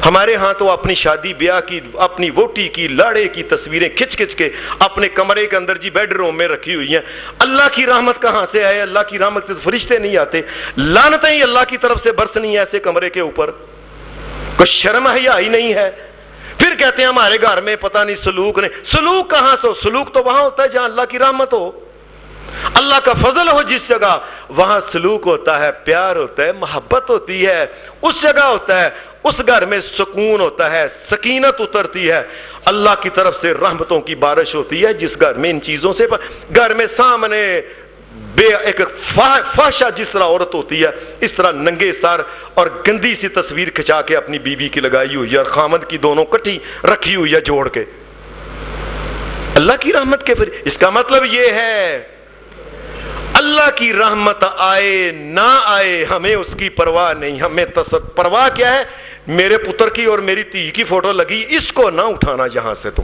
ہمارے ہاں تو اپنی شادی بیاہ کی، اپنی ووٹی کی، لاڑے کی تصویریں کھچ کے اپنے کمرے کے اندر جی بیڈ روم میں رکھی ہوئی ہیں۔ اللہ کی رحمت کہاں سے آئے؟ اللہ کی رحمت سے فرشتے نہیں آتے، لعنتیں ہی اللہ کی طرف سے برسنی ہیں ایسے کمرے کے اوپر۔ کوئی شرم حیا ہی نہیں ہے۔ پھر کہتے ہیں ہمارے گھر میں پتہ نہیں سلوک نہیں، سلوک کہاں سے ہو؟ سلوک تو وہاں ہوتا ہے جہاں اللہ کی رحمت ہو، اللہ کا فضل ہو، جس جگہ وہاں سلوک ہوتا ہے، پیار ہوتا ہے، محبت ہوتی ہے، اس جگہ ہوتا ہے، اس گھر میں سکون ہوتا ہے، سکینت اترتی ہے، اللہ کی طرف سے رحمتوں کی بارش ہوتی ہے۔ جس گھر میں ان چیزوں سے، گھر میں سامنے ایک فحشہ جس طرح عورت ہوتی ہے، اس طرح ننگے سر اور گندی سی تصویر کھچا کے اپنی بیوی کی لگائی ہوئی ہے اور خامد کی دونوں کٹھی رکھی ہوئی ہے جوڑ کے، اللہ کی رحمت کے پھر اس کا مطلب یہ ہے اللہ کی رحمت آئے نہ آئے ہمیں اس کی پرواہ نہیں۔ ہمیں پرواہ کیا ہے؟ میرے پتر کی اور میری تھی کی فوٹو لگی، اس کو نہ اٹھانا یہاں سے تم۔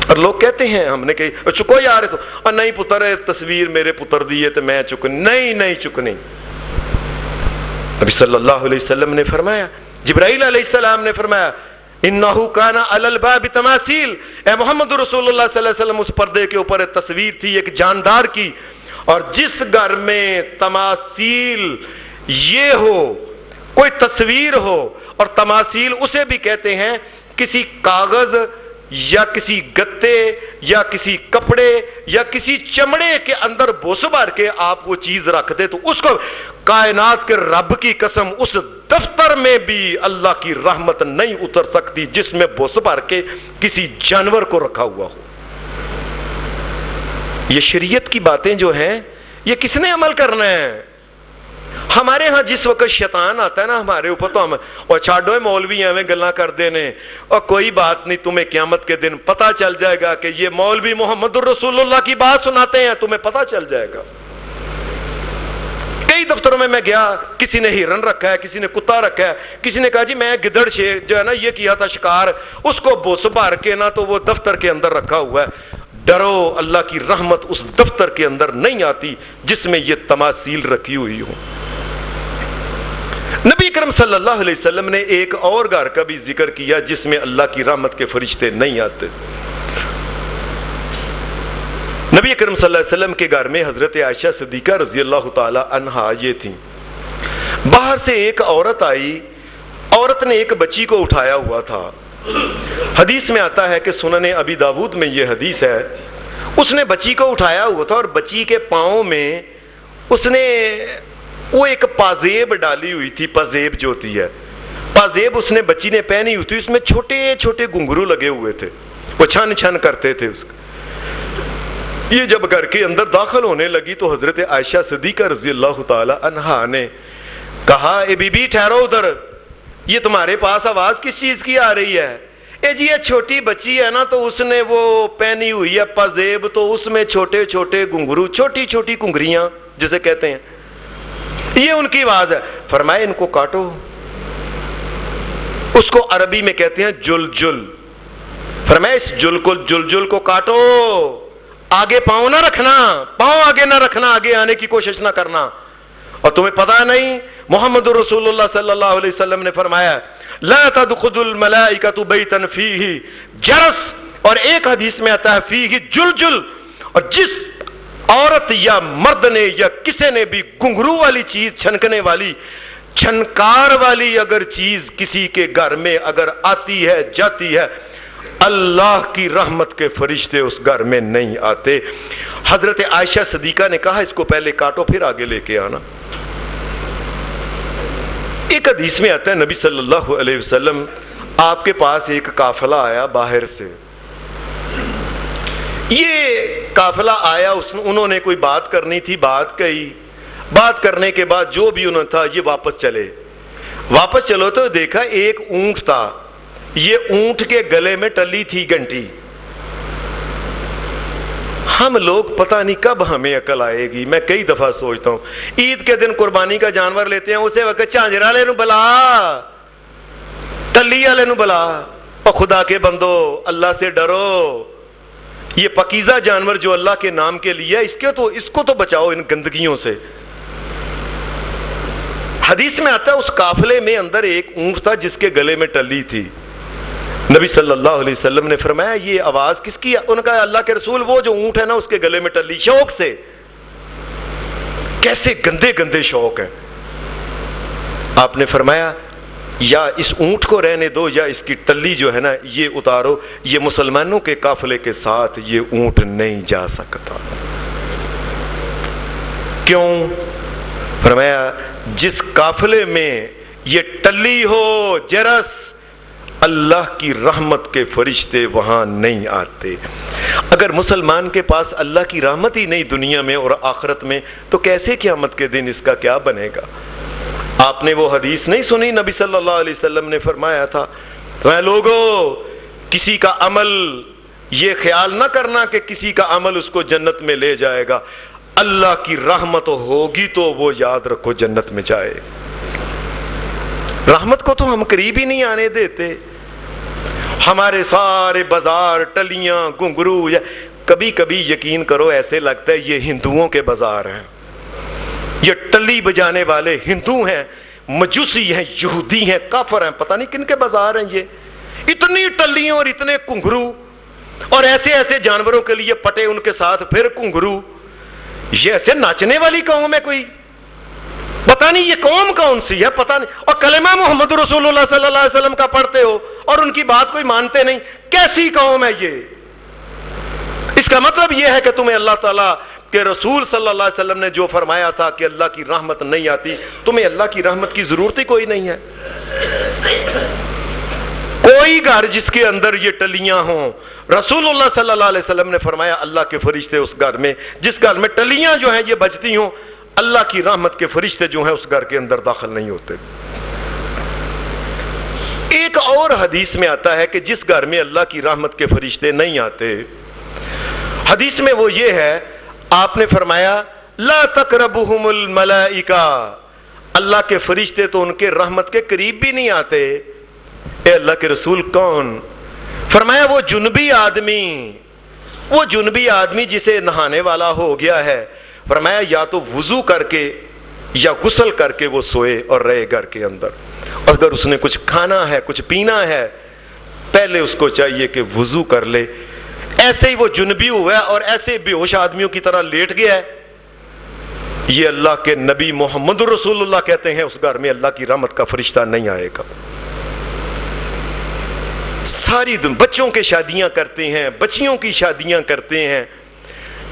اور لوگ کہتے ہیں ہم نے کہ چکو یار تو، اور نہیں پتر تصویر میرے پتر دی ہے تو میں چکنی، نہیں چکنی۔ نبی صلی اللہ علیہ وسلم نے فرمایا، جبرائیل علیہ السلام نے فرمایا انہو کان علی الباب تماثیل، اے محمد رسول اللہ صلی اللہ علیہ وسلم، اس پردے کے اوپر تصویر تھی ایک جاندار کی، اور جس گھر میں تماثیل یہ ہو، کوئی تصویر ہو، اور تماثیل اسے بھی کہتے ہیں کسی کاغذ یا کسی گتے یا کسی کپڑے یا کسی چمڑے کے اندر بوس بھر کے آپ وہ چیز رکھ دے تو اس کو، کائنات کے رب کی قسم اس دفتر میں بھی اللہ کی رحمت نہیں اتر سکتی جس میں بوس بھر کے کسی جانور کو رکھا ہوا ہو۔ یہ شریعت کی باتیں جو ہیں یہ کس نے عمل کرنا ہے؟ ہمارے ہاں جس وقت شیطان آتا ہے نا ہمارے اوپر تو ہم اور چھاڑو مولوی ہیں ہمیں گلا کر دینے، اور کوئی بات نہیں، تمہیں قیامت کے دن پتہ چل جائے گا کہ یہ مولوی محمد الرسول اللہ کی بات سناتے ہیں، تمہیں پتہ چل جائے گا۔ کئی دفتروں میں گیا، کسی نے ہرن رکھا ہے، کسی نے کتا رکھا ہے، کسی نے کہا جی میں گدڑ جو ہے نا یہ کیا تھا شکار، اس کو بوس بھر کے نا تو وہ دفتر کے اندر رکھا ہوا ہے۔ ڈرو، اللہ کی رحمت اس دفتر کے اندر نہیں آتی جس میں یہ تماثیل رکھی ہوئی ہو۔ نبی کرم صلی اللہ علیہ وسلم نے ایک اور گھر کا بھی ذکر کیا جس میں اللہ کی رحمت کے فرشتے نہیں آتے۔ نبی کرم صلی اللہ علیہ وسلم کے گھر میں حضرت عائشہ صدیقہ رضی اللہ تعالی عنہا یہ تھیں۔ باہر سے ایک عورت آئی، عورت نے ایک بچی کو اٹھایا ہوا تھا۔ حدیث میں آتا ہے کہ سنن ابی داود میں یہ حدیث ہے، اس نے بچی کو اٹھایا ہوا تھا اور بچی کے پاؤں میں اس نے وہ ایک پازیب ڈالی ہوئی تھی، پازیب جو ہوتی ہے، پازیب اس نے بچی نے پہنی ہوئی تھی، اس میں چھوٹے چھوٹے گھنگرو لگے ہوئے تھے، وہ چھن چھن کرتے تھے اس کو۔ یہ جب گھر کے اندر داخل ہونے لگی تو حضرت عائشہ صدیقہ رضی اللہ تعالی عنہا نے کہا اے بی بی ٹھہرو ادھر، یہ تمہارے پاس آواز کس چیز کی آ رہی ہے؟ اے جی یہ چھوٹی بچی ہے نا تو اس نے وہ پہنی ہوئی ہے پازیب، تو اس میں چھوٹے چھوٹے گھنگرو، چھوٹی چھوٹی کنگریاں جسے کہتے ہیں، یہ ان کی آواز ہے۔ فرمایا ان کو کاٹو، اس کو عربی میں کہتے ہیں جل جل۔ فرمایا اس جل جل کو کاٹو، آگے پاؤں نہ رکھنا، پاؤں آگے نہ رکھنا، آگے آنے کی کوشش نہ کرنا۔ اور تمہیں پتہ نہیں محمد رسول اللہ صلی اللہ علیہ وسلم نے فرمایا لا تدخل الملائکۃ بیتا فیہ جرس، اور ایک حدیث میں آتا ہے فیہ جلجل، اور جس عورت یا مرد نے یا کسی نے بھی گھنگرو والی چیز، چھنکنے والی، چھنکار والی اگر چیز کسی کے گھر میں اگر آتی ہے جاتی ہے، اللہ کی رحمت کے فرشتے اس گھر میں نہیں آتے۔ حضرت عائشہ صدیقہ نے کہا اس کو پہلے کاٹو پھر آگے لے کے آنا۔ ایک حدیث میں آتا ہے نبی صلی اللہ علیہ وسلم آپ کے پاس ایک قافلہ آیا باہر سے، یہ قافلہ آیا، انہوں نے کوئی بات کرنی تھی، بات کہی، بات کرنے کے بعد جو بھی انہوں تھا یہ واپس چلے، واپس چلو تو دیکھا ایک اونٹ تھا، یہ اونٹ کے گلے میں ٹلی تھی گھنٹی۔ ہم لوگ پتہ نہیں کب ہمیں عقل آئے گی، میں کئی دفعہ سوچتا ہوں عید کے دن قربانی کا جانور لیتے ہیں، اسے وقت جھانجرا والے نو بلا، ٹلی والے نو بلا، اور خدا کے بندو اللہ سے ڈرو، یہ پاکیزہ جانور جو اللہ کے نام کے لیے اس کو تو بچاؤ ان گندگیوں سے۔ حدیث میں آتا ہے اس قافلے میں اندر ایک اونٹ تھا جس کے گلے میں ٹلی تھی۔ نبی صلی اللہ علیہ وسلم نے فرمایا یہ آواز کس کی ہے؟ انہوں نے کہا اللہ کے رسول وہ جو اونٹ ہے نا اس کے گلے میں ٹلی، شوق سے، کیسے گندے گندے شوق ہیں۔ آپ نے فرمایا یا اس اونٹ کو رہنے دو یا اس کی ٹلی جو ہے نا یہ اتارو، یہ مسلمانوں کے قافلے کے ساتھ یہ اونٹ نہیں جا سکتا۔ کیوں؟ فرمایا جس قافلے میں یہ ٹلی ہو، جرس، اللہ کی رحمت کے فرشتے وہاں نہیں آتے۔ اگر مسلمان کے پاس اللہ کی رحمت ہی نہیں دنیا میں اور آخرت میں تو کیسے قیامت کے دن اس کا کیا بنے گا؟ آپ نے وہ حدیث نہیں سنی؟ نبی صلی اللہ علیہ وسلم نے فرمایا تھا میں لوگو کسی کا عمل یہ خیال نہ کرنا کہ کسی کا عمل اس کو جنت میں لے جائے گا، اللہ کی رحمت ہوگی تو وہ یاد رکھو جنت میں جائے۔ رحمت کو تو ہم قریب ہی نہیں آنے دیتے۔ ہمارے سارے بازار ٹلیاں گھنگرو، کبھی کبھی یقین کرو ایسے لگتا ہے یہ ہندوؤں کے بازار ہیں، یہ ٹلی بجانے والے ہندو ہیں، مجوسی ہیں، یہودی ہیں، کافر ہیں، پتہ نہیں کن کے بازار ہیں یہ، اتنی ٹلیوں اور اتنے کنگرو، اور ایسے ایسے جانوروں کے لیے پٹے ان کے ساتھ پھر کنگرو۔ یہ ایسے ناچنے والی قوم ہے کوئی؟ پتہ نہیں یہ قوم کون سی ہے، پتہ نہیں، اور کلمہ محمد رسول اللہ صلی اللہ علیہ وسلم کا پڑھتے ہو اور ان کی بات کوئی مانتے نہیں، کیسی قوم ہے یہ؟ اس کا مطلب یہ ہے کہ تمہیں اللہ تعالیٰ کہ رسول صلی اللہ علیہ وسلم نے جو فرمایا تھا کہ اللہ کی رحمت نہیں آتی، تمہیں اللہ کی رحمت کی ضرورت ہی کوئی نہیں ہے۔ کوئی گھر جس کے اندر یہ ٹلیاں ہوں، رسول اللہ صلی اللہ علیہ وسلم نے فرمایا اللہ کے فرشتے اس گھر میں، جس گھر میں ٹلیاں جو ہیں یہ بجتی ہوں، اللہ کی رحمت کے فرشتے جو ہیں اس گھر کے اندر داخل نہیں ہوتے۔ ایک اور حدیث میں آتا ہے کہ جس گھر میں اللہ کی رحمت کے فرشتے نہیں آتے، حدیث میں وہ یہ ہے، آپ نے فرمایا لا تقربهم الملائکہ، اللہ کے فرشتے تو ان کے رحمت کے قریب بھی نہیں آتے۔ اے اللہ کے رسول کون؟ فرمایا وہ جنبی آدمی، وہ جنبی آدمی جسے نہانے والا ہو گیا ہے، فرمایا یا تو وضو کر کے یا غسل کر کے وہ سوئے اور رہے گھر کے اندر، اور اگر اس نے کچھ کھانا ہے کچھ پینا ہے پہلے اس کو چاہیے کہ وضو کر لے۔ ایسے ہی وہ جنبی ہوا ہے اور ایسے بے ہوش آدمیوں کی طرح لیٹ گیا ہے، یہ اللہ کے نبی محمد رسول اللہ کہتے ہیں اس گھر میں اللہ کی رحمت کا فرشتہ نہیں آئے گا۔ ساری بچوں کے شادیاں کرتے ہیں، بچیوں کی شادیاں کرتے ہیں،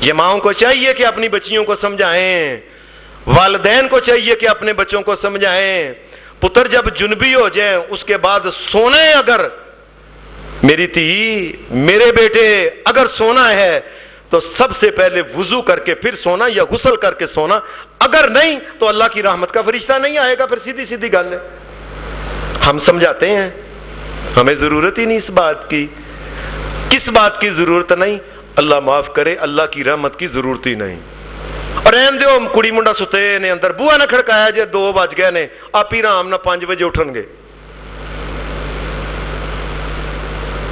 یہ ماؤں کو چاہیے کہ اپنی بچیوں کو سمجھائیں، والدین کو چاہیے کہ اپنے بچوں کو سمجھائیں۔ پتر جب جنبی ہو جائیں اس کے بعد سونے، اگر میری تھی میرے بیٹے اگر سونا ہے تو سب سے پہلے وضو کر کے پھر سونا یا غسل کر کے سونا، اگر نہیں تو اللہ کی رحمت کا فرشتہ نہیں آئے گا. پھر سیدھی سیدھی گل ہے. ہم سمجھاتے ہیں، ہمیں ضرورت ہی نہیں اس بات کی. کس بات کی ضرورت نہیں؟ اللہ معاف کرے، اللہ کی رحمت کی ضرورت ہی نہیں. اور رہن دیو، کڑی منڈا ستے نے اندر، بوا نہ کھڑکایا جے 2 بج گئے نے، آپ ہی رام نہ 5 بجے اٹھن گے.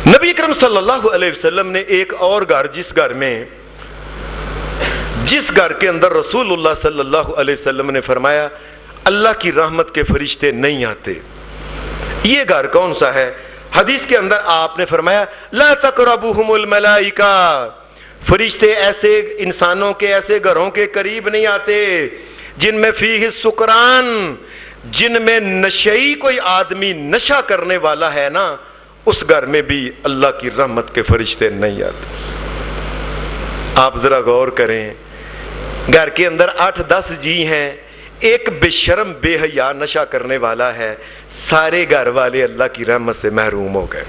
نبی اکرم صلی اللہ علیہ وسلم نے ایک اور گھر، جس گھر کے اندر رسول اللہ صلی اللہ علیہ وسلم نے فرمایا اللہ کی رحمت کے فرشتے نہیں آتے، یہ گھر کون سا ہے؟ حدیث کے اندر آپ نے فرمایا لا تقربوہم الملائکہ، فرشتے ایسے انسانوں کے، ایسے گھروں کے قریب نہیں آتے جن میں فیہ سکران، جن میں نشئی کوئی آدمی نشہ کرنے والا ہے نا، اس گھر میں بھی اللہ کی رحمت کے فرشتے نہیں آتے. آپ ذرا غور کریں، گھر کے اندر 8-10 جی ہیں، ایک بے شرم بے حیا نشہ کرنے والا ہے، سارے گھر والے اللہ کی رحمت سے محروم ہو گئے.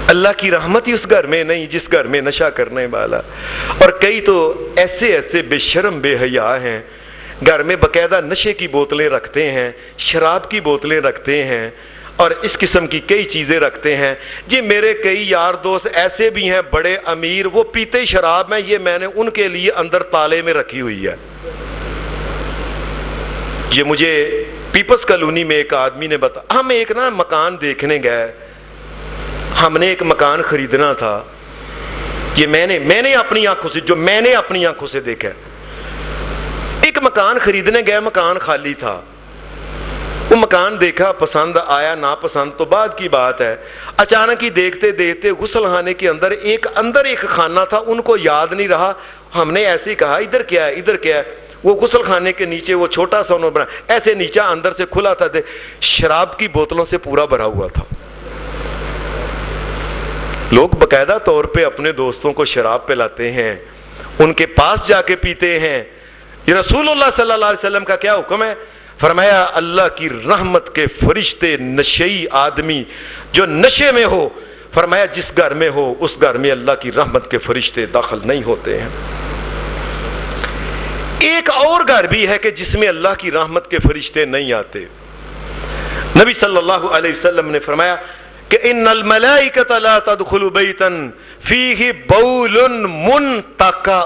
اللہ کی رحمت ہی اس گھر میں نہیں جس گھر میں نشہ کرنے والا. اور کئی تو ایسے بے شرم بے حیا ہیں، گھر میں باقاعدہ نشے کی بوتلیں رکھتے ہیں، شراب کی بوتلیں رکھتے ہیں، اور اس قسم کی کئی چیزیں رکھتے ہیں. جی میرے کئی یار دوست ایسے بھی ہیں بڑے امیر، وہ پیتے ہی شراب ہیں، یہ میں نے ان کے لیے اندر تالے میں رکھی ہوئی ہے. یہ مجھے پیپلز کالونی میں ایک آدمی نے بتایا. ہم ایک نا مکان دیکھنے گئے، ہم نے ایک مکان خریدنا تھا. یہ میں نے اپنی آنکھوں سے، جو میں نے اپنی آنکھوں سے دیکھا، ایک مکان خریدنے گئے، مکان خالی تھا. وہ مکان دیکھا، پسند آیا، ناپسند تو بعد کی بات ہے. اچانک ہی دیکھتے دیکھتے غسل خانے کے اندر ایک خانہ تھا، ان کو یاد نہیں رہا. ہم نے ایسے ہی کہا ادھر کیا ہے، ادھر کیا ہے. وہ غسل خانے کے نیچے وہ چھوٹا سا انہوں نے بنا، ایسے نیچے اندر سے کھلا تھا، شراب کی بوتلوں سے پورا بھرا ہوا تھا. لوگ باقاعدہ طور پہ اپنے دوستوں کو شراب پلاتے ہیں، ان کے پاس جا کے پیتے ہیں. یہ رسول اللہ صلی اللہ علیہ وسلم کا کیا حکم ہے؟ فرمایا اللہ کی رحمت کے فرشتے، نشئی آدمی جو نشے میں ہو، فرمایا جس گھر میں ہو اس گھر میں اللہ کی رحمت کے فرشتے داخل نہیں ہوتے ہیں. ایک اور گھر بھی ہے کہ جس میں اللہ کی رحمت کے فرشتے نہیں آتے. نبی صلی اللہ علیہ وسلم نے فرمایا کہ ان الملائکۃ لا تدخل بیتا فیہ بول منتقع،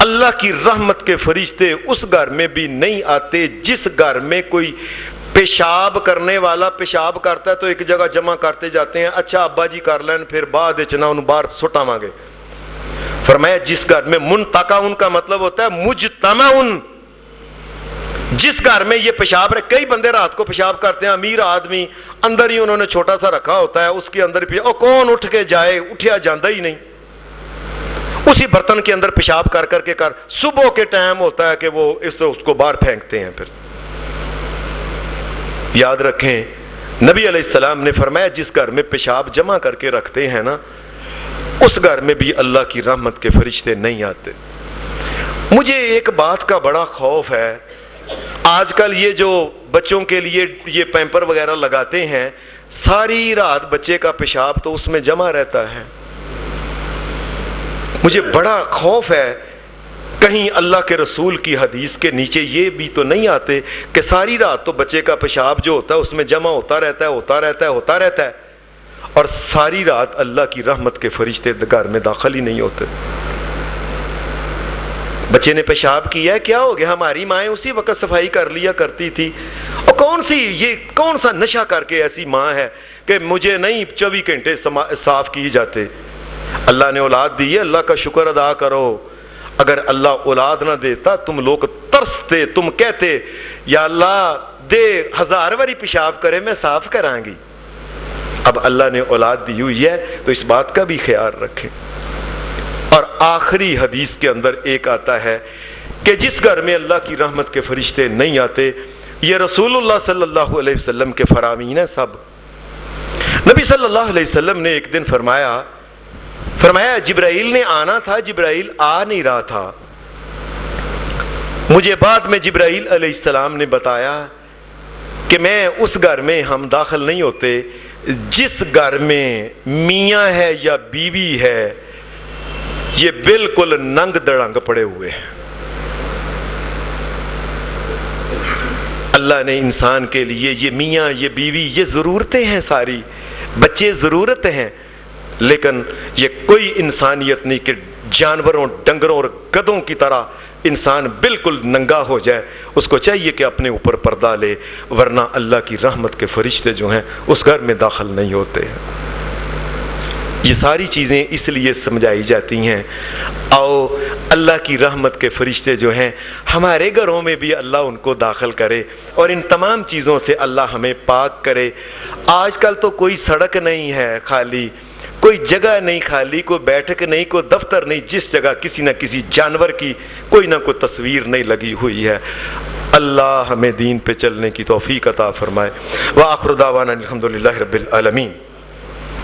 اللہ کی رحمت کے فرشتے اس گھر میں بھی نہیں آتے جس گھر میں کوئی پیشاب کرنے والا پیشاب کرتا ہے تو ایک جگہ جمع کرتے جاتے ہیں، اچھا ابا جی کر لین پھر بعد چنا ان باہر سٹاواں گے. فرمایا جس گھر میں منتقع، ان کا مطلب ہوتا ہے مجتمع، جس گھر میں یہ پیشاب رہے. کئی بندے رات کو پیشاب کرتے ہیں، امیر آدمی اندر ہی انہوں نے چھوٹا سا رکھا ہوتا ہے، اس کے اندر اور کون اٹھ کے جائے، اٹھیا جاندہ ہی نہیں، اسی برتن کے اندر پیشاب کر کے صبح کے ٹائم ہوتا ہے کہ وہ اس کو باہر پھینکتے ہیں. پھر یاد رکھیں نبی علیہ السلام نے فرمایا جس گھر میں پیشاب جمع کر کے رکھتے ہیں نا، اس گھر میں بھی اللہ کی رحمت کے فرشتے نہیں آتے. مجھے ایک بات کا بڑا خوف ہے، آج کل یہ جو بچوں کے لیے یہ پیمپر وغیرہ لگاتے ہیں، ساری رات بچے کا پیشاب تو اس میں جمع رہتا ہے. مجھے بڑا خوف ہے کہیں اللہ کے رسول کی حدیث کے نیچے یہ بھی تو نہیں آتے کہ ساری رات تو بچے کا پیشاب جو ہوتا ہے اس میں جمع ہوتا رہتا ہے اور ساری رات اللہ کی رحمت کے فرشتے گھر میں داخل ہی نہیں ہوتے. بچے نے پیشاب کیا ہے، کیا ہو گیا؟ ہماری مائیں اسی وقت صفائی کر لیا کرتی تھی. اور کون سا نشہ کر کے ایسی ماں ہے کہ مجھے نہیں 24 گھنٹے صاف کیے جاتے. اللہ نے اولاد دی ہے، اللہ کا شکر ادا کرو. اگر اللہ اولاد نہ دیتا تم لوگ ترستے، تم کہتے یا اللہ دے 1000 باری پیشاب کرے میں صاف کرائیں گی. اب اللہ نے اولاد دی ہوئی ہے تو اس بات کا بھی خیال رکھیں. اور آخری حدیث کے اندر ایک آتا ہے کہ جس گھر میں اللہ کی رحمت کے فرشتے نہیں آتے، یہ رسول اللہ صلی اللہ علیہ وسلم کے فرامین ہیں سب. نبی صلی اللہ علیہ وسلم نے ایک دن فرمایا جبرائیل نے آنا تھا، جبرائیل آ نہیں رہا تھا. مجھے بعد میں جبرائیل علیہ السلام نے بتایا کہ میں اس گھر میں ہم داخل نہیں ہوتے جس گھر میں میاں ہے یا بیوی ہے یہ بالکل ننگ دڑنگ پڑے ہوئے ہیں. اللہ نے انسان کے لیے یہ میاں یہ بیوی یہ ضرورتیں ہیں، ساری بچے ضرورت ہیں، لیکن یہ کوئی انسانیت نہیں کہ جانوروں ڈنگروں اور گدھوں کی طرح انسان بالکل ننگا ہو جائے. اس کو چاہیے کہ اپنے اوپر پردہ لے، ورنہ اللہ کی رحمت کے فرشتے جو ہیں اس گھر میں داخل نہیں ہوتے ہیں. یہ ساری چیزیں اس لیے سمجھائی جاتی ہیں اور اللہ کی رحمت کے فرشتے جو ہیں ہمارے گھروں میں بھی اللہ ان کو داخل کرے اور ان تمام چیزوں سے اللہ ہمیں پاک کرے. آج کل تو کوئی سڑک نہیں ہے خالی، کوئی جگہ نہیں خالی، کوئی بیٹھک نہیں، کوئی دفتر نہیں، جس جگہ کسی نہ کسی جانور کی کوئی نہ کوئی تصویر نہیں لگی ہوئی ہے. اللہ ہمیں دین پہ چلنے کی توفیق عطا فرمائے. وآخر دعوانا الحمدللہ رب العالمین.